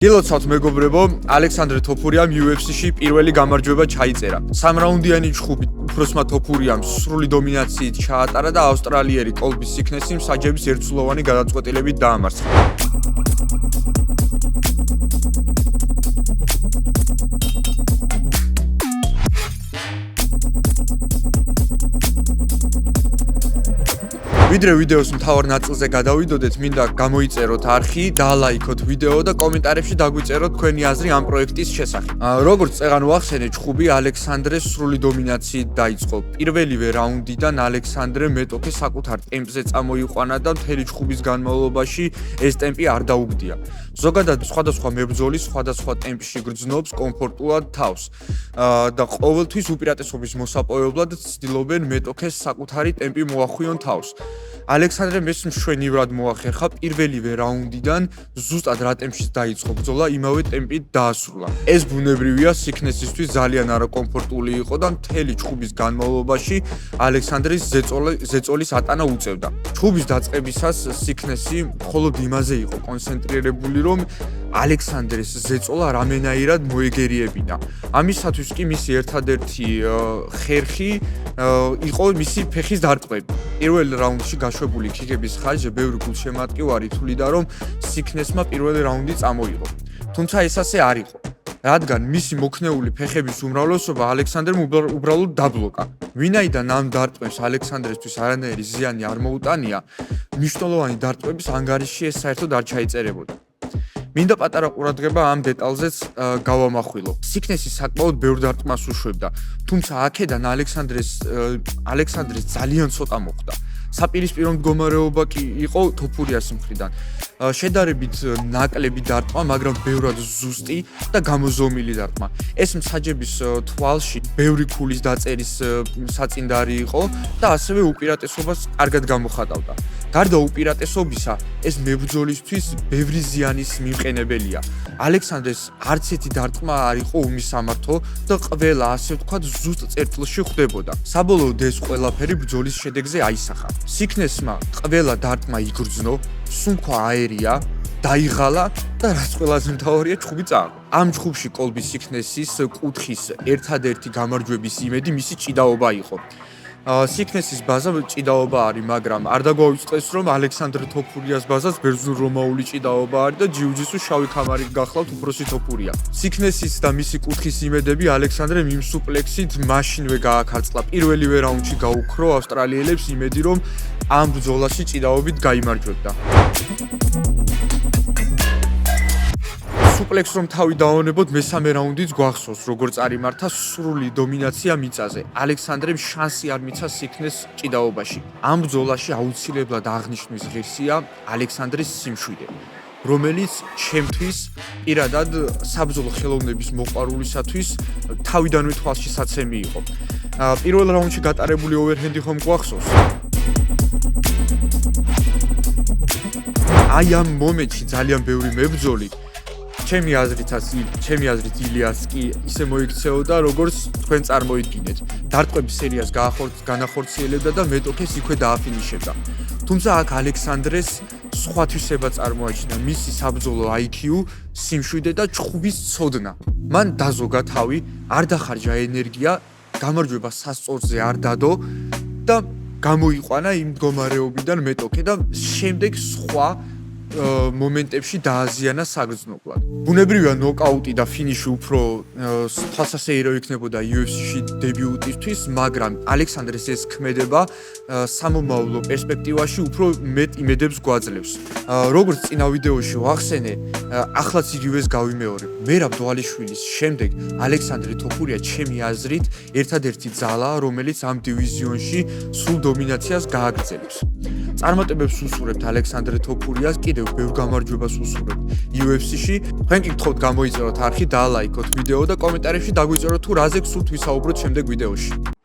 გილოცავთ მეგობრებო, ალექსანდრე თოფურიამ UFC-ში პირველი გამარჯვება ჩაიწერა. 3 რაუნდიანი ჩხუბი უფროსმა თოფურიამ სრული დომინაციით ჩაატარა და ავსტრალიელი კოლბი სიქნესიმ საჯების ერთსულოვანი გადაწყვეტილებით დაამარცხა. ვიდრე ვიდეოს მთავარ ნაწილზე გადავიდოდეთ, მინდა გამოიწეროთ არხი, დაალაიქოთ ვიდეო და კომენტარებში დაგვიწეროთ თქვენი აზრი ამ პროექტის შესახებ. როგორც წეღან ვახსენე, ჩხუბი ალექსანდრეს სრული დომინაციით დაიწყო. პირველივე რაუნდიდან ალექსანდრე მეტოქე საკუთარ ტემპზე წამოიყვანა და მთელი ჩხუბის განმავლობაში ეს ტემპი არ დაუგდია. ზოგადად სხვადასხვა მებრძოლი სხვადასხვა ტემპში გრძნობს კომფორტულად თავს და ყოველთვის უპირატესობის მოსაპოვებლად ცდილობენ მეტოქეს საკუთარი ტემპი მოახვიონ თავს. ალექსანდრემ ეს მშვენივრად მოახერხა პირველივე რაუნდიდან ზუსტად რა ტემპში დაიწყო ბრძოლა, იმავე ტემპით დაასრულა. ეს ბუნებრივია, სიქნესისთვის ძალიან არაკომფორტული იყო და მთელი ჩხუბის განმავლობაში ალექსანდრის ზეწოლის ატანა უწევდა. ჩხუბის დაწყებისას სიქნესი მხოლოდ იმაზე იყო კონცენტრირებული, რომ ალექსანდრეს ზეწოლა რამენაირად მოეგერიებინა. ამისათვის კი მისი ერთადერთი ხერხი იყო მისი ფეხის დარტყმები. პირველ რაუნდში გაშვებული ქიქების ხარჯზე ბევრი გულშემატკივარი თვლიდა, რომ სიქნესმა პირველი რაუნდი წამოიღო. თუმცა ეს ასე არ იყო, რადგან მისი მოქნეული ფეხების უმრავლესობა ალექსანდრემ უბრალოდ დაბლოკა. ვინაიდან ამ დარტყმებს ალექსანდრესთვის არანაირი ზიანი არ მოუტანია, მნიშვნელოვანი დარტყმების ანგარიში ეს საერთოდ არ ჩაიწერებოდა. მინდა პატარა ყურადღება ამ დეტალზეც გავამახვილო. სიქნესი საკმაოდ ბევრ დარტყმას უშვებდა, თუმცა აქედან ალექსანდრეს ძალიან ცოტა მოხვდა. საპირისპირო მდგომარეობა კი იყო თოფურიას მხრიდან. შედარებით ნაკლები დარტყმა, მაგრამ ბევრად ზუსტი და გამოზომილი დარტყმა. ეს მსაჯების თვალში ბევრი ქულის დაწერის საწინდარი იყო და ასევე უპირატესობას კარგად გამოხატავდა. გარდა უპირატესობისა, ეს მებრძოლისთვის ბევრი ზიანის მიმყენებელია. ალექსანდრეს არც ერთი დარტყმა არ იყო უმისამართო და ყველა, ასე ვთქვათ, ზუსტ წერტილში ხვდებოდა. საბოლოოდ ეს ყველაფერი ბრძოლის შედეგზე აისახა. სიქნესმა ყველა დარტყმა იგრძნო, სუნთქვა აერია, დაიღალა და რაც ყველაზე მთავარია, ჩხუბი წააგო. ამ ჩხუბში კოლბი სიქნესის კუთხის ერთადერთი გამარჯვების იმედი მისი ჭიდაობა იყო. სიქნესის ბაზა ჭიდაობა არის, მაგრამ არ დაგვაუწყდეს, რომ ალექსანდრე თოფურიას ბაზაც ბერძნულ-რომაული ჭიდაობა არის და ჯიუ-ჯიტსუს შავი ქამარით გახლავთ უფროსი თოფურია. სიქნესის და მისი კუთხის იმედები ალექსანდრემ იმ სუპლექსით მაშინვე გააქარწყლა. პირველივე რაუნდში გაუქრო ავსტრალიელებს იმედი, რომ ამ ბრძოლაში ჭიდაობით გაიმარჯვებდა. სუპლექს რომ თავი დაავონებოდ მესამე რაუნდიც გვახსოვს, როგორც წარიმართა სრული დომინაცია მიწაზე. ალექსანდრემ შანსი არ მიცა სიქნეს ჭიდაობაში. ამ ბრძოლაში აუცილებლად აღნიშნვის ღირსია ალექსანდრეს სიმშვიდე, რომელიც ჩემთვის პირადად საბრძოლო ხელოვნების მოყვარულისათვის თავიდანვე თვალშისაცემი იყო. პირველ რაუნდში გატარებული ოვერჰენდი ხომ გვახსოვს? აი ამ მომენტში ძალიან ბევრი მებრძოლი ჩემი აზრით ილიას კი ისე მოიქცეოდა, როგორც თქვენ წარმოიდგინეთ. დარტყმების სერიას განახორციელებდა და მეტოქეს იქვე დააფინიშებდა. თუმცა აქ ალექსანდრეს სხვა თვისება წარმოაჩინა, მისი საბრძოლო IQ, სიმშვიდე და ჩხუბის ცოდნა. მან დაზოგა თავი, არ დახარჯა ენერგია, გამარჯვება სასწორზე არ დადო და გამოიყვანა იმ მდგომარეობიდან მეტოქე და შემდეგ სხვა მომენტებში დააზიანა საგრძნობლად. ბუნებრივია ნოკაუტი და ფინიში უფრო თვალსასეირო იქნებოდა UFC-ში დებიუტისთვის, მაგრამ ალექსანდრეს ეს ქმედება სამომავლო პერსპექტივაში უფრო მეტ იმედებს გვაძლევს. როგორც წინა ვიდეოში ვახსენე, ახლაც იგივეს გავიმეორებ. მერაბ დვალიშვილის შემდეგ ალექსანდრე თოფურია ჩემი აზრით ერთადერთი ძალაა, რომელიც ამ დივიზიონში სრულ დომინაციას გააგრძელებს. წარმატებებს უსურვებთ ალექსანდრე თოფურიას, კიდევ ბევრ გამარჯვებას უსურვებთ UFC-ში. თქვენ კი გთხოვთ გამოიწეროთ არხი, დაალაიქოთ ვიდეო და კომენტარებში დაგვიწეროთ თუ რაზე გსურთ ვისაუბროთ შემდეგ ვიდეოში.